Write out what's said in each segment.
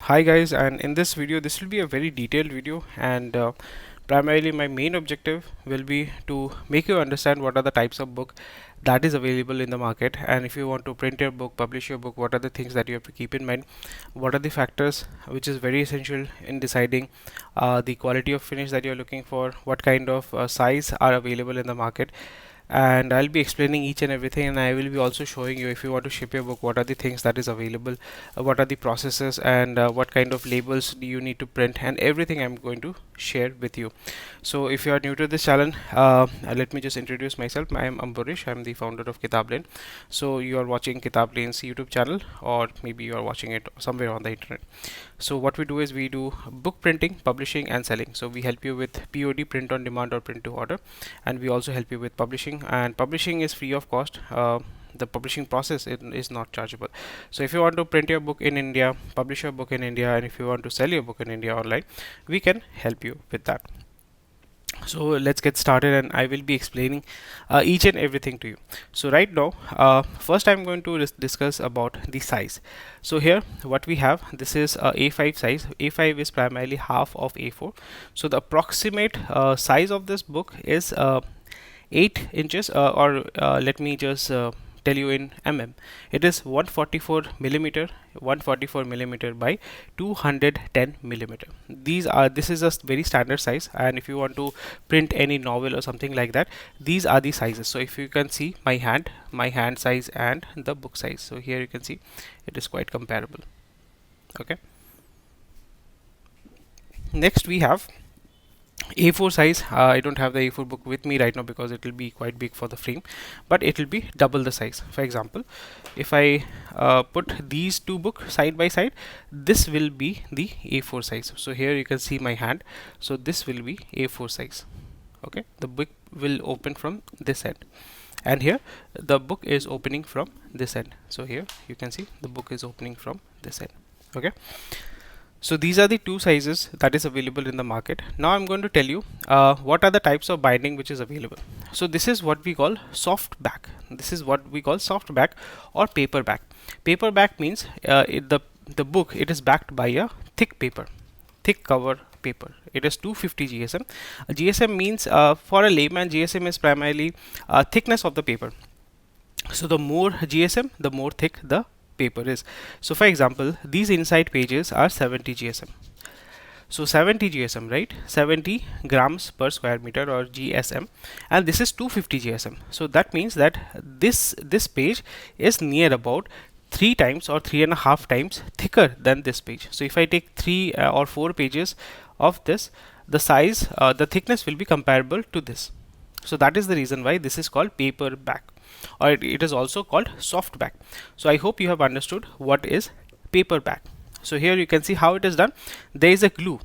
Hi guys, and in this video this will be a very detailed video, and primarily my main objective will be to make you understand what are the types of book that is available in the market, and if you want to print your book, publish your book, what are the things that you have to keep in mind, what are the factors which is very essential in deciding the quality of finish that you're looking for, what kind of size are available in the market. And I'll be explaining each and everything, and I will be also showing you, if you want to ship your book, what are the things that is available, what are the processes, and what kind of labels do you need to print, and everything I'm going to share with you. So if you are new to this channel, let me just introduce myself. I am Ambarish. I'm the founder of Kitablane. So you are watching Kitablane's YouTube channel, or maybe you are watching it somewhere on the internet. So what we do is we do book printing, publishing, and selling. So we help you with POD, print on demand, or print to order, and we also help you with publishing, and publishing is free of cost. The publishing process is not chargeable. So if you want to print your book in India, publish your book in India, and if you want to sell your book in India online, we can help you with that. So let's get started, and I will be explaining each and everything to you. So right now, first I'm going to discuss about the size. So here what we have, this is a A5 size. A5 is primarily half of A4. So the approximate size of this book is 8 inches, or let me just tell you in mm. It is 144 millimeter by 210 millimeter. This is a very standard size, and if you want to print any novel or something like that, these are the sizes. So if you can see my hand size and the book size, so here you can see it is quite comparable. Okay, next we have A4 size. I don't have the A4 book with me right now because it will be quite big for the frame, but it will be double the size. For example, if I put these two books side by side, this will be the A4 size. So here you can see my hand, so this will be A4 size. Okay, the book will open from this end, and here the book is opening from this end. So here you can see the book is opening from this end. Okay, so these are the two sizes that is available in the market. Now I'm going to tell you what are the types of binding which is available. So this is what we call soft back. This is what we call soft back or paperback. Paperback means the book, it is backed by a thick paper, thick cover paper. It is 250 GSM. GSM means for a layman, GSM is primarily thickness of the paper. So the more GSM, the more thick the paper is. So for example, these inside pages are 70 GSM. So 70 GSM, right? 70 grams per square meter, or GSM, and this is 250 GSM. So that means that this page is near about 3 times or 3.5 times thicker than this page. So if I take 3 or 4 pages of this, the size, the thickness will be comparable to this. So that is the reason why this is called paperback, or it is also called soft back. So I hope you have understood what is paperback. So here you can see how it is done. There is a glue.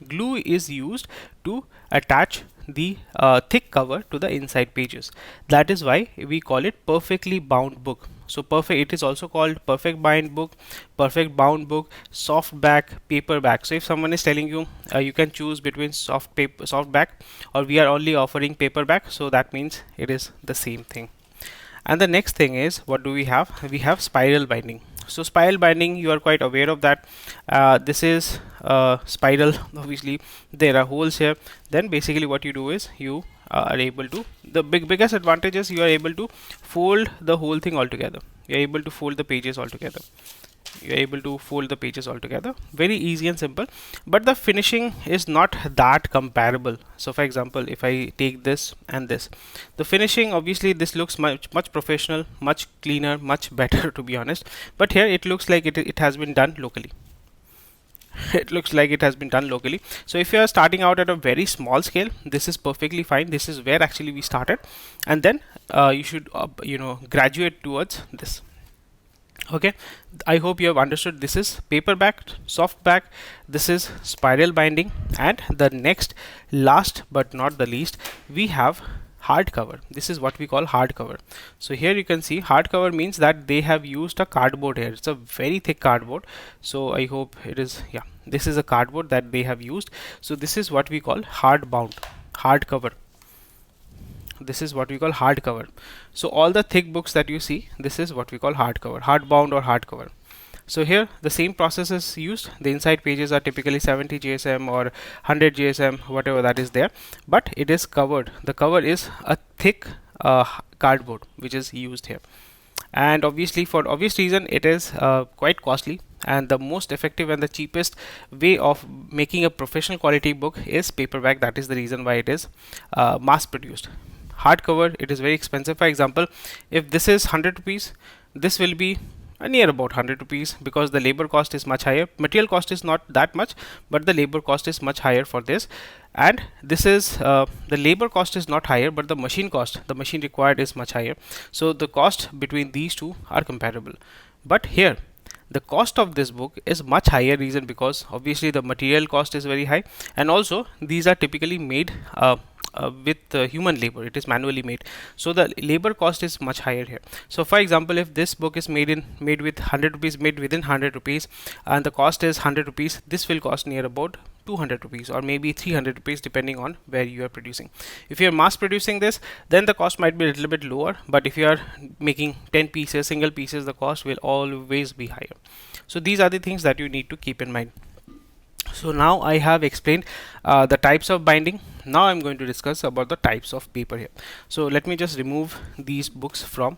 Glue is used to attach the thick cover to the inside pages. That is why we call it perfectly bound book. So perfect, it is also called perfect bind book, perfect bound book, soft back, paperback. So if someone is telling you you can choose between soft back, or we are only offering paperback, so that means it is the same thing. And the next thing is, what do we have? We have spiral binding. So spiral binding, you are quite aware of that. This is spiral. Obviously there are holes here. Then basically what you do is you are able to, the biggest advantage is you are able to fold the whole thing all together. You are able to fold the pages all together. You are able to fold the pages all together. Very easy and simple, but the finishing is not that comparable. So for example, if I take this and this, the finishing, obviously this looks much professional, much cleaner, much better to be honest, but here it looks like it has been done locally. It looks like it has been done locally. So if you are starting out at a very small scale, this is perfectly fine. This is where actually we started, and then you should graduate towards this. Okay, I hope you have understood. This is paperback, soft back, this is spiral binding, and the next, last but not the least, we have hardcover. This is what we call hardcover. So here you can see hardcover means that they have used a cardboard here. It's a very thick cardboard. So I hope it is, yeah, this is a cardboard that they have used. So this is what we call hardcover. This is what we call hardcover. So all the thick books that you see, this is what we call hardcover, hardbound or hardcover. So here the same process is used. The inside pages are typically 70 GSM or 100 GSM, whatever that is there, but it is covered. The cover is a thick cardboard which is used here, and obviously for obvious reason it is quite costly, and the most effective and the cheapest way of making a professional quality book is paperback. That is the reason why it is mass produced. Hardcover, it is very expensive. For example, if this is 100 rupees, this will be near about 100 rupees, because the labor cost is much higher. Material cost is not that much, but the labor cost is much higher for this. And this is the labor cost is not higher, but the machine cost, the machine required, is much higher. So the cost between these two are comparable. But here the cost of this book is much higher. Reason because obviously the material cost is very high, and also these are typically made with human labor. It is manually made, so the labor cost is much higher here. So for example, if this book is made with 100 rupees, made within 100 rupees, and the cost is 100 rupees, this will cost near about 200 rupees or maybe 300 rupees, depending on where you are producing. If you are mass producing this, then the cost might be a little bit lower, but if you are making 10 pieces, single pieces, the cost will always be higher. So these are the things that you need to keep in mind. So now I have explained the types of binding. Now I'm going to discuss about the types of paper here. So let me just remove these books from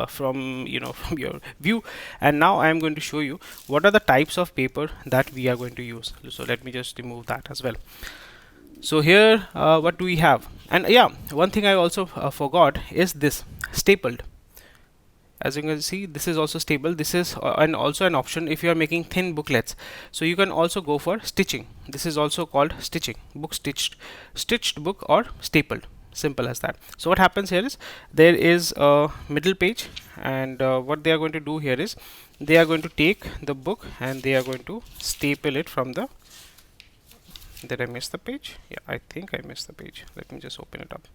from your view, and now I am going to show you what are the types of paper that we are going to use. So let me just remove that as well. So here what do we have? And yeah, one thing I also forgot is this stapled. As you can see, this is also stable. This is also an option if you are making thin booklets. So you can also go for stitching. This is also called stitching, book stitched book, or stapled. Simple as that. So what happens here is there is a middle page, and what they are going to do here is they are going to take the book and they are going to staple it from the. Did I miss the page? Yeah, I think I missed the page. Let me just open it up.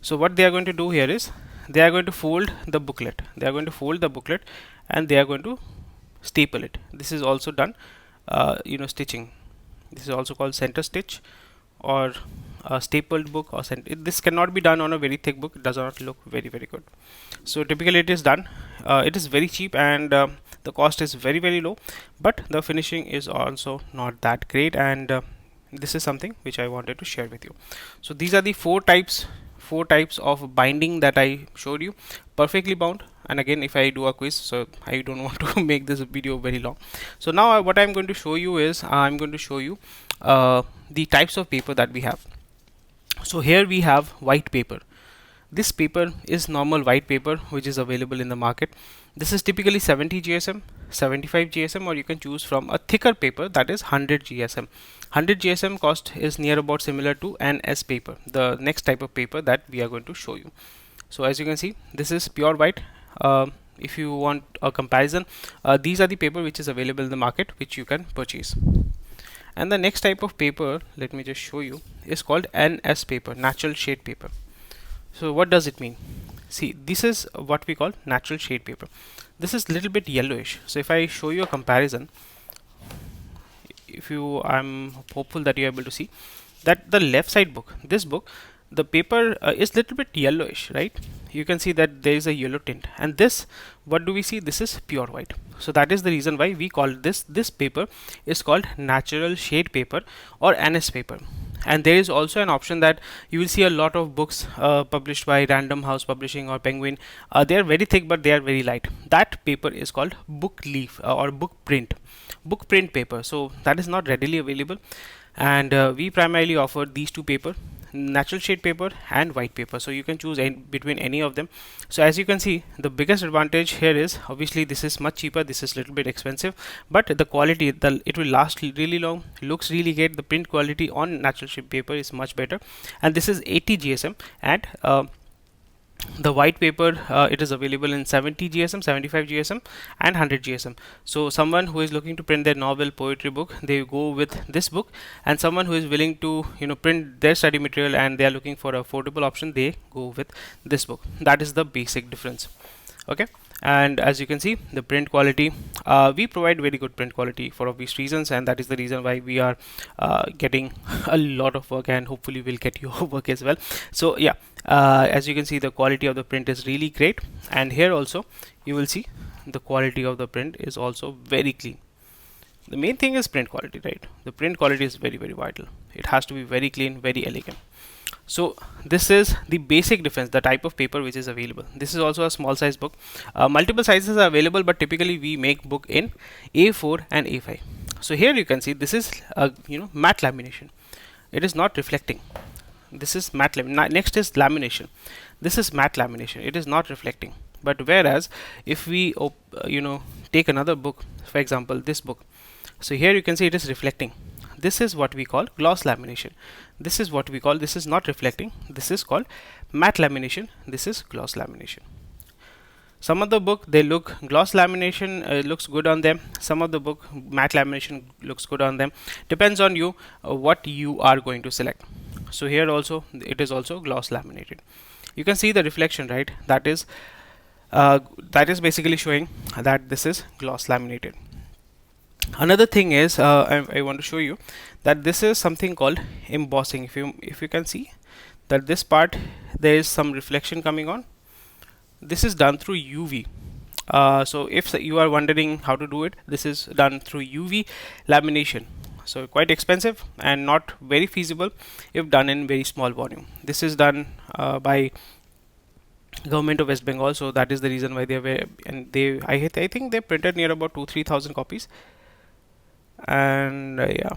So what they are going to do here is they are going to fold the booklet. They are going to fold the booklet and they are going to staple it. This is also done, stitching. This is also called center stitch or a stapled book, or this cannot be done on a very thick book. It does not look very good. So typically it is done. It is very cheap, and the cost is very low, but the finishing is also not that great, and this is something which I wanted to share with you. So these are the four types of binding that I showed you. Perfectly bound, and again if I do a quiz, so I don't want to make this video very long. So now what I'm going to show you is I'm going to show you the types of paper that we have. So here we have white paper. This paper is normal white paper which is available in the market. This is typically 70 GSM, 75 GSM, or you can choose from a thicker paper that is 100 GSM. 100 GSM cost is near about similar to an S paper, the next type of paper that we are going to show you. So as you can see, this is pure white. If you want a comparison, these are the paper which is available in the market which you can purchase. And the next type of paper, let me just show you, is called NS paper, natural shade paper. So what does it mean? See, this is what we call natural shade paper. This is little bit yellowish. So if I show you a comparison, I'm hopeful that you're able to see that the left side book, this book, the paper is little bit yellowish, right? You can see that there is a yellow tint, and this, what do we see? This is pure white. So that is the reason why we call this paper is called natural shade paper or NS paper. And there is also an option that you will see a lot of books published by Random House Publishing or Penguin. They are very thick, but they are very light. That paper is called book leaf or book print paper. So that is not readily available, and we primarily offer these two paper, natural shade paper and white paper. So you can choose between any of them. So as you can see, the biggest advantage here is obviously this is much cheaper, this is little bit expensive, but the quality, it will last really long, looks really great. The print quality on natural shade paper is much better, and this is 80 GSM, and the white paper, it is available in 70 GSM, 75 GSM, and 100 GSM. So someone who is looking to print their novel, poetry book, they go with this book, and someone who is willing to print their study material and they are looking for an affordable option, they go with this book. That is the basic difference. Okay. And as you can see, the print quality, we provide very good print quality for obvious reasons, and that is the reason why we are getting a lot of work, and hopefully we'll get your work as well. So yeah, as you can see, the quality of the print is really great, and here also you will see the quality of the print is also very clean. The main thing is print quality, right? The print quality is very, very vital. It has to be very clean, very elegant. So this is the basic difference, the type of paper which is available. This is also a small size book. Multiple sizes are available, but typically we make book in A4 and A5. So here you can see this is matte lamination. It is not reflecting. This is matte lamination. Next is lamination. This is matte lamination. It is not reflecting. But whereas if we take another book, for example this book, so here you can see it is reflecting. This is what we call gloss lamination. This is what we call, this is not reflecting, this is called matte lamination, this is gloss lamination. Some of the book they look gloss lamination looks good on them, some of the book matte lamination looks good on them. Depends on you what you are going to select. So here also it is also gloss laminated. You can see the reflection, right? That is basically showing that this is gloss laminated. Another thing is I want to show you that this is something called embossing. If you can see that this part there is some reflection coming on. This is done through UV. So if you are wondering how to do it, this is done through UV lamination. So quite expensive and not very feasible if done in very small volume. This is done by Government of West Bengal, so that is the reason why they were, and I think they printed near about 2-3,000 copies, and yeah,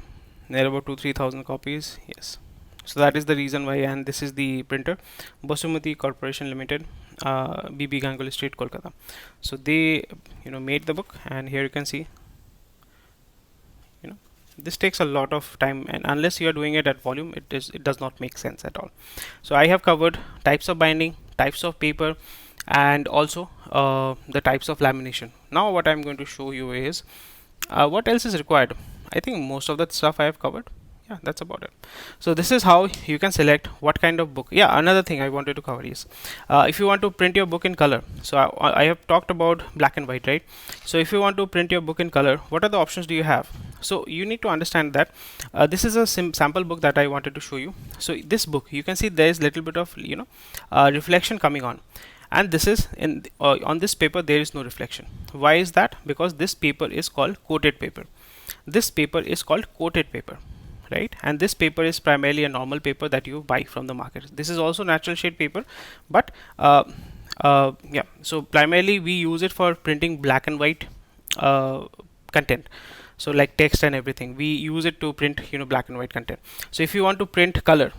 near about 2-3,000 copies. Yes, so that is the reason why. And this is the printer, Basumati Corporation Limited, BB Ganguly Street, Kolkata. So they made the book, and here you can see this takes a lot of time, and unless you are doing it at volume, it does not make sense at all. So I have covered types of binding, types of paper, and also the types of lamination. Now what I'm going to show you is what else is required. I think most of that stuff I have covered. Yeah, that's about it. So this is how you can select what kind of book. Yeah, another thing I wanted to cover is if you want to print your book in color. So I have talked about black and white, right? So if you want to print your book in color, what are the options do you have? So you need to understand that this is a sample book that I wanted to show you. So this book, you can see there is little bit of reflection coming on, and this is on this paper there is no reflection. Why is that? Because this paper is called coated paper. This paper is called coated paper, right? And this paper is primarily a normal paper that you buy from the market. This is also natural shade paper, but yeah, so primarily we use it for printing black and white content. So like text and everything, we use it to print black and white content. So if you want to print color,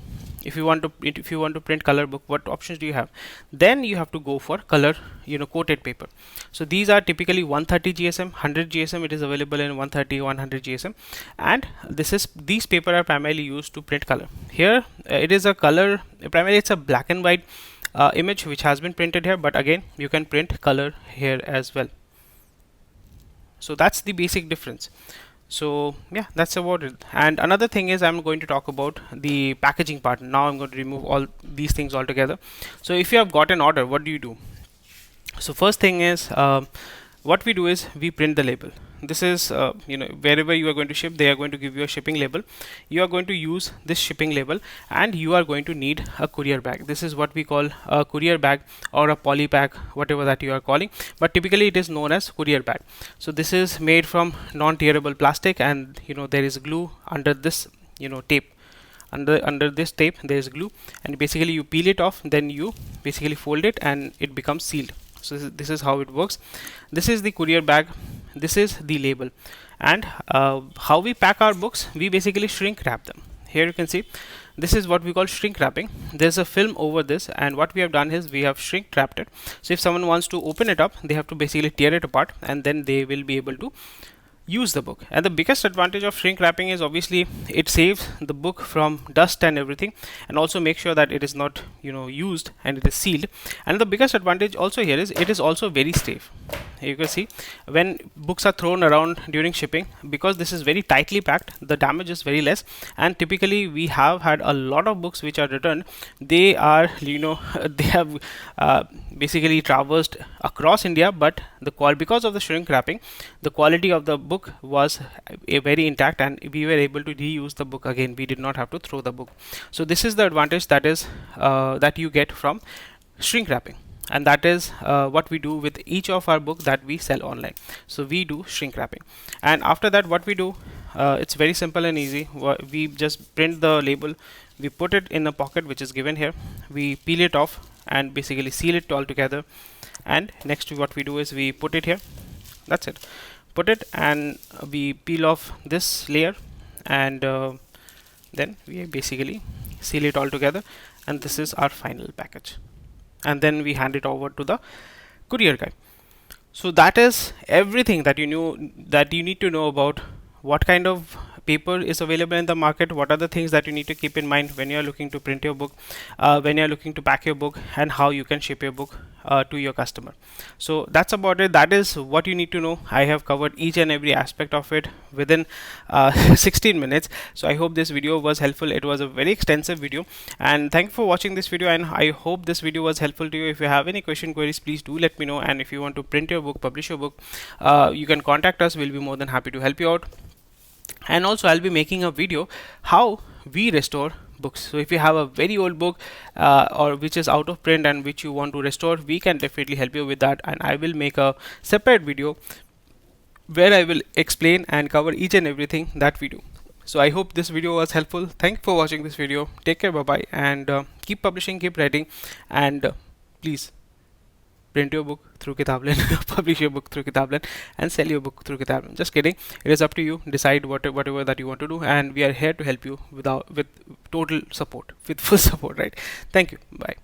if you want to print color book, what options do you have? Then you have to go for color coated paper. So these are typically 130 GSM, 100 GSM. It is available in 130, 100 GSM, and these paper are primarily used to print color. Here it is a color, primarily it's a black and white image which has been printed here, but again you can print color here as well. So that's the basic difference. So yeah, that's about it. And another thing is I'm going to talk about the packaging part. Now I'm going to remove all these things altogether. So if you have got an order, what do you do? So first thing is what we do is we print the label. This is wherever you are going to ship, they are going to give you a shipping label. You are going to use this shipping label, and you are going to need a courier bag. This is what we call a courier bag or a poly bag, whatever that you are calling, but typically it is known as courier bag. So this is made from non-tearable plastic, and there is glue under this tape. Under this tape there is glue, and basically you peel it off, then you basically fold it and it becomes sealed. So this is how it works. This is the courier bag, this is the label. And how we pack our books, we basically shrink wrap them. Here you can see this is what we call shrink wrapping. There's a film over this, and what we have done is we have shrink wrapped it. So if someone wants to open it up, they have to basically tear it apart, and then they will be able to use the book. And the biggest advantage of shrink wrapping is obviously it saves the book from dust and everything, and also make sure that it is not used and it is sealed. And the biggest advantage also here is it is also very safe. You can see when books are thrown around during shipping, because this is very tightly packed, the damage is very less. And typically we have had a lot of books which are returned. They are they have basically traversed across India, but because of the shrink wrapping, the quality of the book was very intact, and we were able to reuse the book again. We did not have to throw the book. So this is the advantage that is that you get from shrink wrapping. and that is what we do with each of our book that we sell online. So we do shrink wrapping, and after that what we do, it's very simple and easy. We just print the label, we put it in a pocket which is given here, we peel it off and basically seal it all together, and next what we do is we put it here. That's it. Put it, and we peel off this layer, and then we basically seal it all together, and this is our final package, and then we hand it over to the courier guy. So that is everything that you need to know about what kind of paper is available in the market, what are the things that you need to keep in mind when you are looking to print your book, when you are looking to pack your book, and how you can ship your book to your customer. So that's about it. That is what you need to know. I have covered each and every aspect of it within 16 minutes. So I hope this video was helpful. It was a very extensive video, and thank you for watching this video, and I hope this video was helpful to you. If you have any queries, please do let me know, and if you want to print your book, publish your book, you can contact us. We'll be more than happy to help you out. And also I'll be making a video how we restore books. So if you have a very old book or which is out of print and which you want to restore, we can definitely help you with that, and I will make a separate video where I will explain and cover each and everything that we do. So I hope this video was helpful. Thank you for watching this video. Take care, bye bye, and keep publishing, keep writing, and please print your book through Kitablane, publish your book through Kitablane, and sell your book through Kitablane. Just kidding. It is up to you. Decide whatever that you want to do, and we are here to help you with total support, with full support, right? Thank you. Bye.